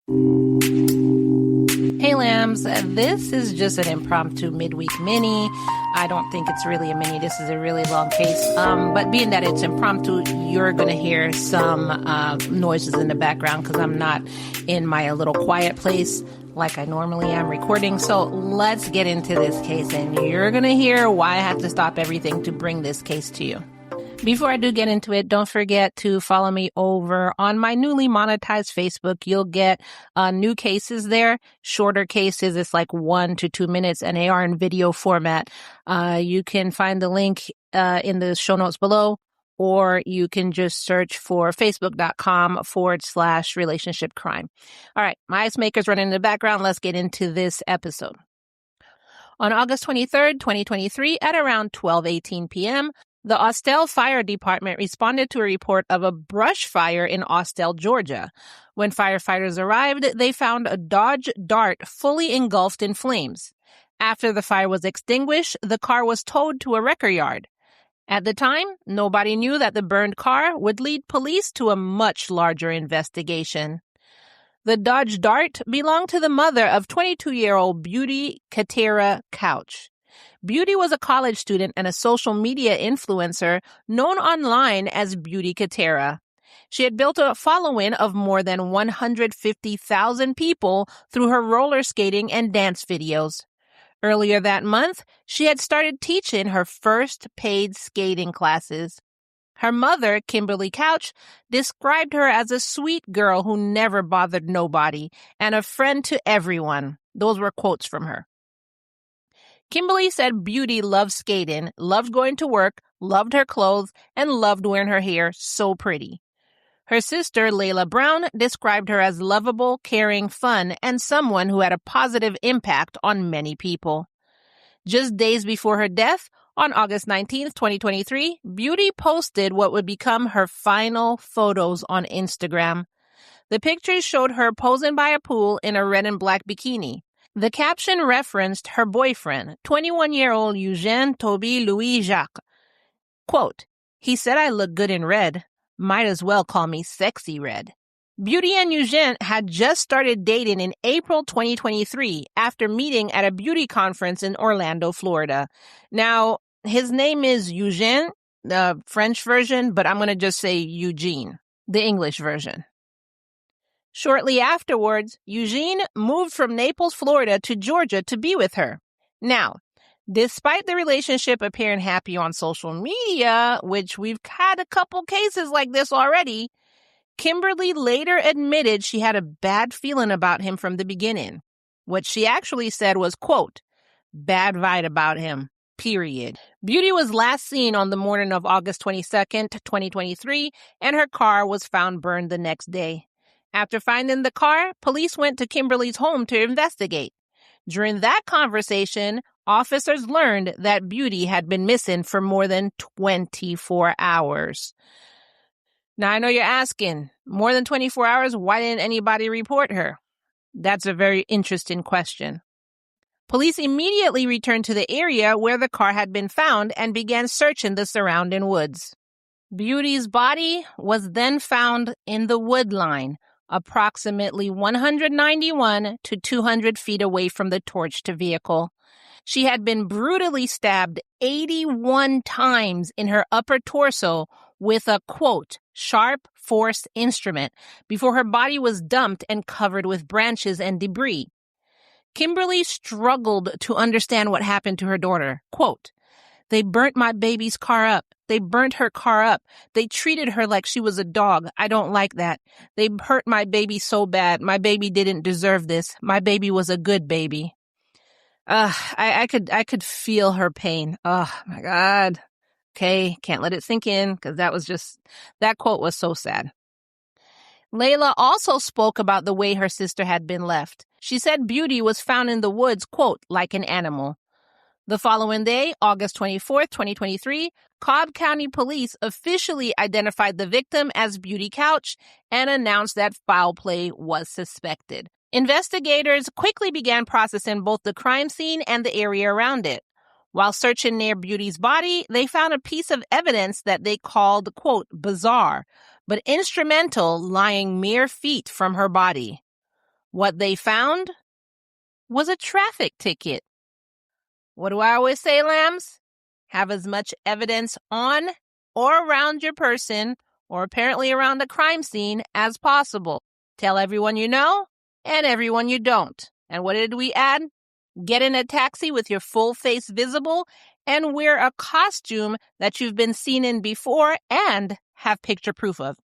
Hey lambs, this is just an impromptu midweek mini. I don't think it's really a mini. This is a really long case. But being that it's impromptu, you're going to hear some noises in the background because I'm not in my little quiet place like I normally am recording. So let's get into this case and you're going to hear why I had to stop everything to bring this case to you. Before I do get into it, don't forget to follow me over on my newly monetized Facebook. You'll get new cases there, shorter cases. It's like 1 to 2 minutes, and they are in video format. You can find the link in the show notes below, or you can just search for facebook.com/relationship crime. All right, my ice maker's running in the background. Let's get into this episode. On August 23rd, 2023, at around 12:18 p.m., the Austell Fire Department responded to a report of a brush fire in Austell, Georgia. When firefighters arrived, they found a Dodge Dart fully engulfed in flames. After the fire was extinguished, the car was towed to a wrecker yard. At the time, nobody knew that the burned car would lead police to a much larger investigation. The Dodge Dart belonged to the mother of 22-year-old Beauty Katera Couch. Beauty was a college student and a social media influencer known online as Beauty Katera. She had built a following of more than 150,000 people through her roller skating and dance videos. Earlier that month, she had started teaching her first paid skating classes. Her mother, Kimberly Couch, described her as a sweet girl who never bothered nobody and a friend to everyone. Those were quotes from her. Kimberly said Beauty loved skating, loved going to work, loved her clothes, and loved wearing her hair so pretty. Her sister, Layla Brown, described her as lovable, caring, fun, and someone who had a positive impact on many people. Just days before her death, on August 19th, 2023, Beauty posted what would become her final photos on Instagram. The pictures showed her posing by a pool in a red and black bikini. The caption referenced her boyfriend, 21-year-old Eugene Jacques. Quote, "He said I look good in red. Might as well call me sexy red." Beauty and Eugene had just started dating in April 2023 after meeting at a beauty conference in Orlando, Florida. Now, his name is Eugene, the French version, but I'm going to just say Eugene, the English version. Shortly afterwards, Eugene moved from Naples, Florida to Georgia to be with her. Now, despite the relationship appearing happy on social media, which we've had a couple cases like this already, Kimberly later admitted she had a bad feeling about him from the beginning. What she actually said was, quote, "bad vibe about him, period." Beauty was last seen on the morning of August 22nd, 2023, and her car was found burned the next day. After finding the car, police went to Kimberly's home to investigate. During that conversation, officers learned that Beauty had been missing for more than 24 hours. Now, I know you're asking, more than 24 hours, why didn't anybody report her? That's a very interesting question. Police immediately returned to the area where the car had been found and began searching the surrounding woods. Beauty's body was then found in the wood line, approximately 191 to 200 feet away from the torched vehicle. She had been brutally stabbed 81 times in her upper torso with a, quote, "sharp force instrument" before her body was dumped and covered with branches and debris. Kimberly struggled to understand what happened to her daughter. Quote, "They burnt my baby's car up. They burnt her car up. They treated her like she was a dog. I don't like that. They hurt my baby so bad. My baby didn't deserve this. My baby was a good baby." I could feel her pain. Oh my God. Okay, can't let it sink in because that quote was so sad. Layla also spoke about the way her sister had been left. She said Beauty was found in the woods, quote, "like an animal." The following day, August 24th, 2023, Cobb County Police officially identified the victim as Beauty Couch and announced that foul play was suspected. Investigators quickly began processing both the crime scene and the area around it. While searching near Beauty's body, they found a piece of evidence that they called, quote, "bizarre," but instrumental, lying mere feet from her body. What they found was a traffic ticket. What do I always say, lambs? Have as much evidence on or around your person, or apparently around the crime scene, as possible. Tell everyone you know and everyone you don't. And what did we add? Get in a taxi with your full face visible and wear a costume that you've been seen in before and have picture proof of.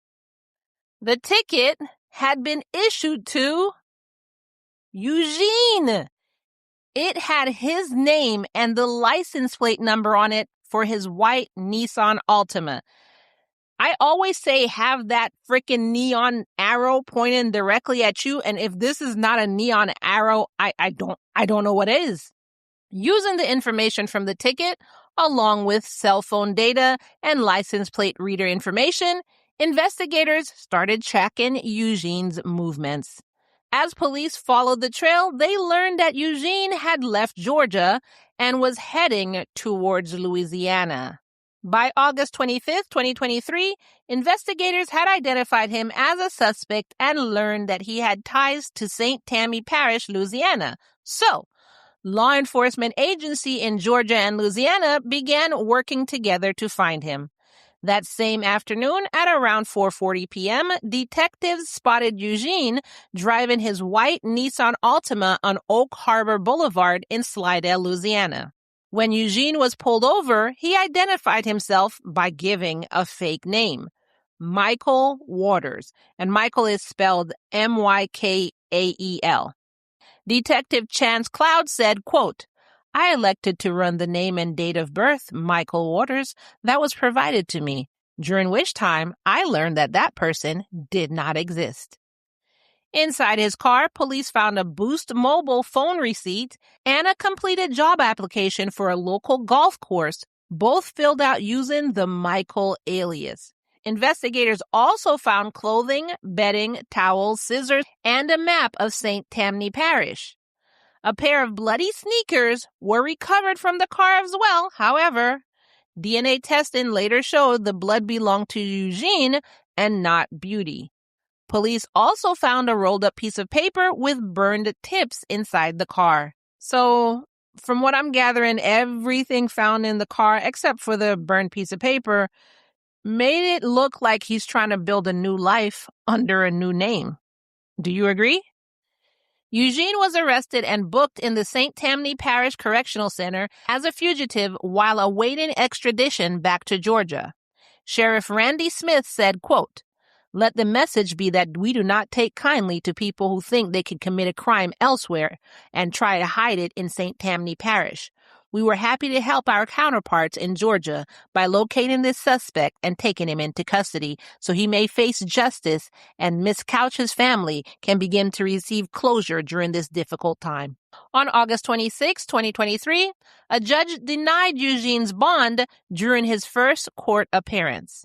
The ticket had been issued to Eugene. It had his name and the license plate number on it for his white Nissan Altima. I always say have that frickin' neon arrow pointing directly at you, and if this is not a neon arrow, I don't know what is. Using the information from the ticket, along with cell phone data and license plate reader information, investigators started tracking Eugene's movements. As police followed the trail, they learned that Eugene had left Georgia and was heading towards Louisiana. By August 25th, 2023, investigators had identified him as a suspect and learned that he had ties to St. Tammany Parish, Louisiana. So, law enforcement agency in Georgia and Louisiana began working together to find him. That same afternoon, at around 4:40 p.m., detectives spotted Eugene driving his white Nissan Altima on Oak Harbor Boulevard in Slidell, Louisiana. When Eugene was pulled over, he identified himself by giving a fake name, Michael Waters, and Michael is spelled Mykael. Detective Chance Cloud said, quote, I elected to run the name and date of birth, Michael Waters, that was provided to me, during which time I learned that that person did not exist. Inside his car, police found a Boost Mobile phone receipt and a completed job application for a local golf course, both filled out using the Michael alias. Investigators also found clothing, bedding, towels, scissors, and a map of St. Tammany Parish. A pair of bloody sneakers were recovered from the car as well. However, DNA testing later showed the blood belonged to Eugene and not Beauty. Police also found a rolled-up piece of paper with burned tips inside the car. So, from what I'm gathering, everything found in the car, except for the burned piece of paper, made it look like he's trying to build a new life under a new name. Do you agree? Eugene was arrested and booked in the St. Tammany Parish Correctional Center as a fugitive while awaiting extradition back to Georgia. Sheriff Randy Smith said, quote, let the message be that we do not take kindly to people who think they could commit a crime elsewhere and try to hide it in St. Tammany Parish. We were happy to help our counterparts in Georgia by locating this suspect and taking him into custody so he may face justice and Miss Couch's family can begin to receive closure during this difficult time. On August 26, 2023, a judge denied Eugene's bond during his first court appearance.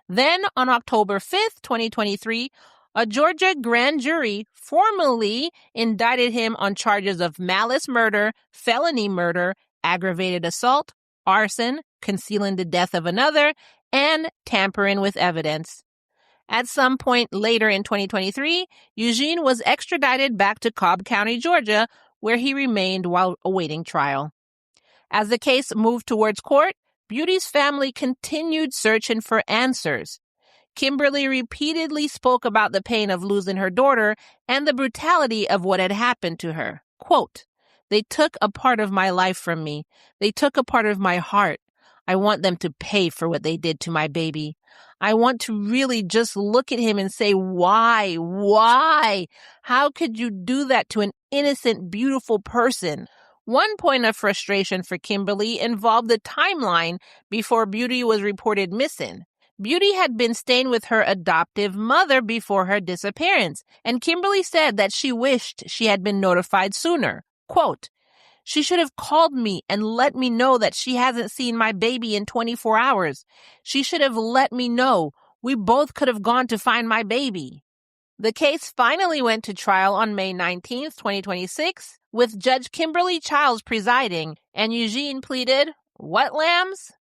Then, on October 5th, 2023, a Georgia grand jury formally indicted him on charges of malice murder, felony murder, aggravated assault, arson, concealing the death of another, and tampering with evidence. At some point later in 2023, Eugene was extradited back to Cobb County, Georgia, where he remained while awaiting trial. As the case moved towards court, Beauty's family continued searching for answers. Kimberly repeatedly spoke about the pain of losing her daughter and the brutality of what had happened to her. Quote, they took a part of my life from me. They took a part of my heart. I want them to pay for what they did to my baby. I want to really just look at him and say, why? Why? How could you do that to an innocent, beautiful person? One point of frustration for Kimberly involved the timeline before Beauty was reported missing. Beauty had been staying with her adoptive mother before her disappearance, and Kimberly said that she wished she had been notified sooner. Quote, she should have called me and let me know that she hasn't seen my baby in 24 hours. She should have let me know. We both could have gone to find my baby. The case finally went to trial on May 19th, 2026, with Judge Kimberly Childs presiding, and Eugene pleaded, what, lambs?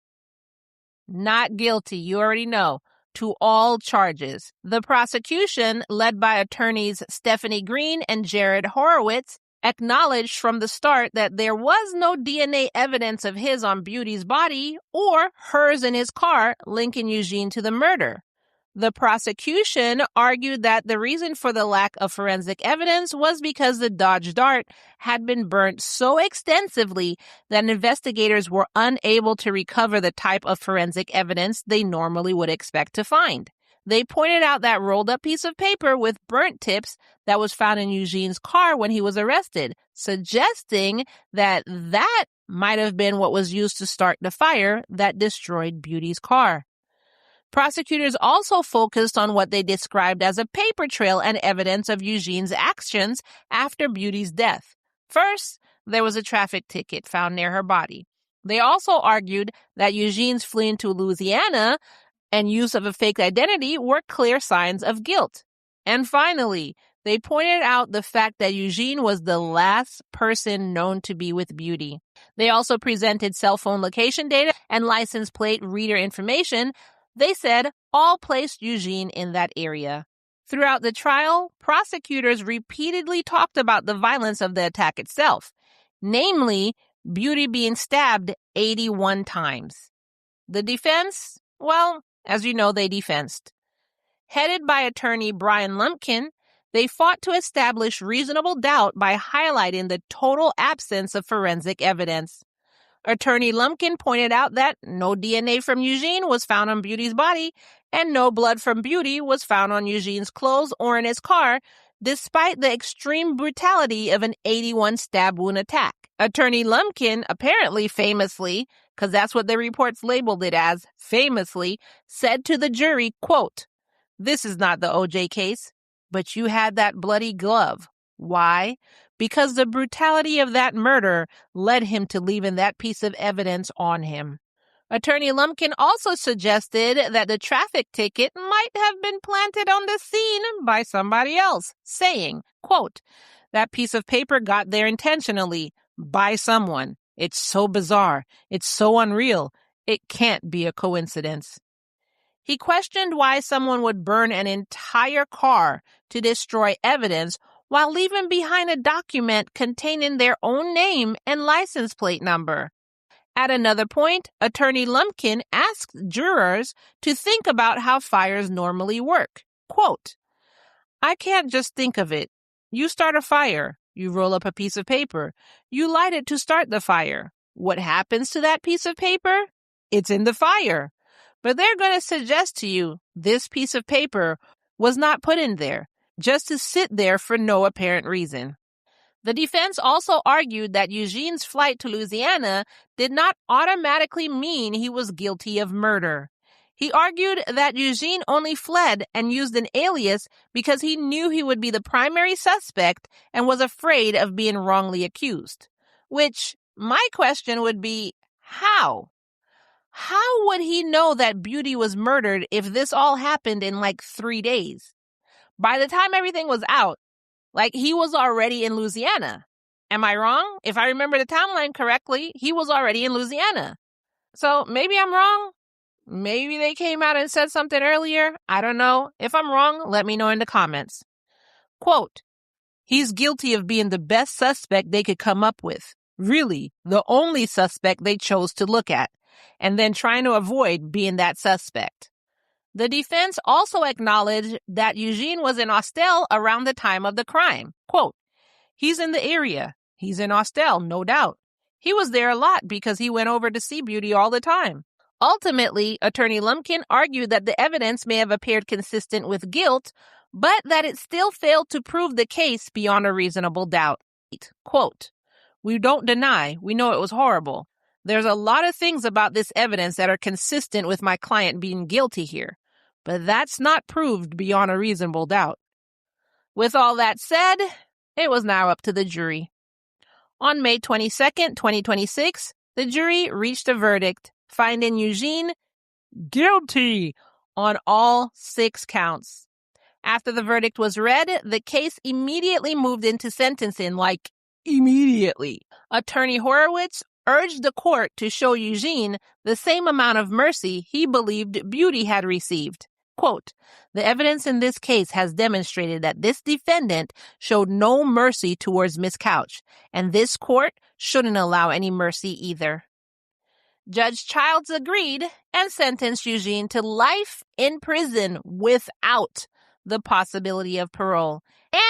Not guilty, you already know. to all charges. The prosecution, led by attorneys Stephanie Green and Jared Horowitz, acknowledged from the start that there was no DNA evidence of his on Beauty's body or hers in his car linking Eugene to the murder. The prosecution argued that the reason for the lack of forensic evidence was because the Dodge Dart had been burnt so extensively that investigators were unable to recover the type of forensic evidence they normally would expect to find. They pointed out that rolled-up piece of paper with burnt tips that was found in Eugene's car when he was arrested, suggesting that that might have been what was used to start the fire that destroyed Beauty's car. Prosecutors also focused on what they described as a paper trail and evidence of Eugene's actions after Beauty's death. First, there was a traffic ticket found near her body. They also argued that Eugene's fleeing to Louisiana and use of a fake identity were clear signs of guilt. And finally, they pointed out the fact that Eugene was the last person known to be with Beauty. They also presented cell phone location data and license plate reader information. They said all placed Eugene in that area. Throughout the trial, prosecutors repeatedly talked about the violence of the attack itself, namely Beauty being stabbed 81 times. The defense, well, as you know, they defensed. Headed by attorney Brian Lumpkin, they fought to establish reasonable doubt by highlighting the total absence of forensic evidence. Attorney Lumpkin pointed out that no DNA from Eugene was found on Beauty's body and no blood from Beauty was found on Eugene's clothes or in his car, despite the extreme brutality of an 81 stab wound attack. Attorney Lumpkin apparently famously, because that's what the reports labeled it as, famously, said to the jury, quote, "This is not the OJ case, but you had that bloody glove. Why? Because the brutality of that murder led him to leaving that piece of evidence on him." Attorney Lumpkin also suggested that the traffic ticket might have been planted on the scene by somebody else, saying, quote, "That piece of paper got there intentionally by someone. It's so bizarre. It's so unreal. It can't be a coincidence." He questioned why someone would burn an entire car to destroy evidence while leaving behind a document containing their own name and license plate number. At another point, Attorney Lumpkin asked jurors to think about how fires normally work. Quote, "I can't just think of it. You start a fire. You roll up a piece of paper. You light it to start the fire. What happens to that piece of paper? It's in the fire. But they're going to suggest to you this piece of paper was not put in there, just to sit there for no apparent reason." The defense also argued that Eugene's flight to Louisiana did not automatically mean he was guilty of murder. He argued that Eugene only fled and used an alias because he knew he would be the primary suspect and was afraid of being wrongly accused. Which, my question would be, how? How would he know that Beauty was murdered if this all happened in like 3 days? By the time everything was out, he was already in Louisiana. Am I wrong? If I remember the timeline correctly, he was already in Louisiana. So maybe I'm wrong. Maybe they came out and said something earlier. I don't know. If I'm wrong, let me know in the comments. Quote, "He's guilty of being the best suspect they could come up with. Really, the only suspect they chose to look at, and then trying to avoid being that suspect." The defense also acknowledged that Eugene was in Austell around the time of the crime. Quote, "He's in the area. He's in Austell, no doubt. He was there a lot because he went over to see Beauty all the time." Ultimately, Attorney Lumpkin argued that the evidence may have appeared consistent with guilt, but that it still failed to prove the case beyond a reasonable doubt. Quote, "We don't deny, we know it was horrible. There's a lot of things about this evidence that are consistent with my client being guilty here, but that's not proved beyond a reasonable doubt." With all that said, it was now up to the jury. On May 22nd, 2026, the jury reached a verdict, finding Eugene guilty on all 6 counts. After the verdict was read, the case immediately moved into sentencing, immediately. Attorney Horowitz urged the court to show Eugene the same amount of mercy he believed Beauty had received. Quote, the evidence in this case has demonstrated that this defendant showed no mercy towards Miss Couch, and this court shouldn't allow any mercy either. Judge Childs agreed and sentenced Eugene to life in prison without the possibility of parole,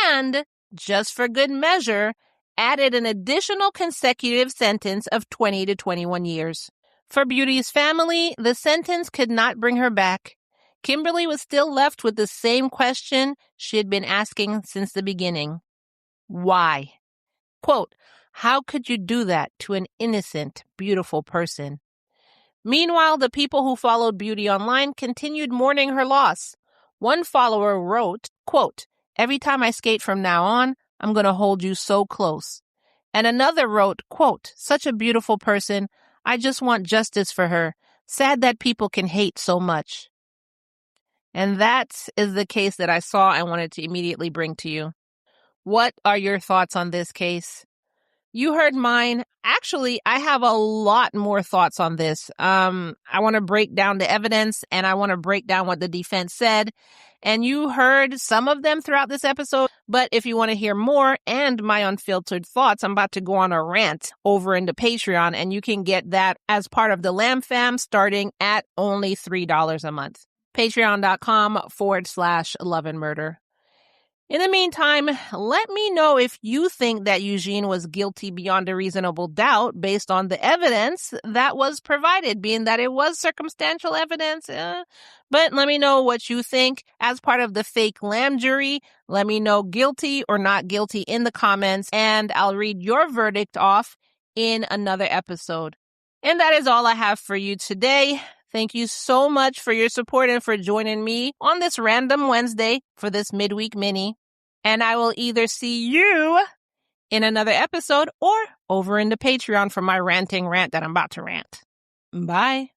and, just for good measure, added an additional consecutive sentence of 20 to 21 years. For Beauty's family, the sentence could not bring her back. Kimberly was still left with the same question she had been asking since the beginning. Why? Quote, how could you do that to an innocent, beautiful person? Meanwhile, the people who followed Beauty online continued mourning her loss. One follower wrote, quote, every time I skate from now on, I'm going to hold you so close. And another wrote, quote, such a beautiful person. I just want justice for her. Sad that people can hate so much. And that is the case that I saw and wanted to immediately bring to you. What are your thoughts on this case? You heard mine. Actually, I have a lot more thoughts on this. I want to break down the evidence and I want to break down what the defense said. And you heard some of them throughout this episode. But if you want to hear more and my unfiltered thoughts, I'm about to go on a rant over into Patreon, and you can get that as part of the Lamb Fam starting at only $3 a month. Patreon.com/Love and Murder. In the meantime, let me know if you think that Eugene was guilty beyond a reasonable doubt based on the evidence that was provided, being that it was circumstantial evidence. But let me know what you think as part of the fake lamb jury. Let me know guilty or not guilty in the comments, and I'll read your verdict off in another episode. And that is all I have for you today. Thank you so much for your support and for joining me on this random Wednesday for this midweek mini. And I will either see you in another episode or over in the Patreon for my ranting rant that I'm about to rant. Bye.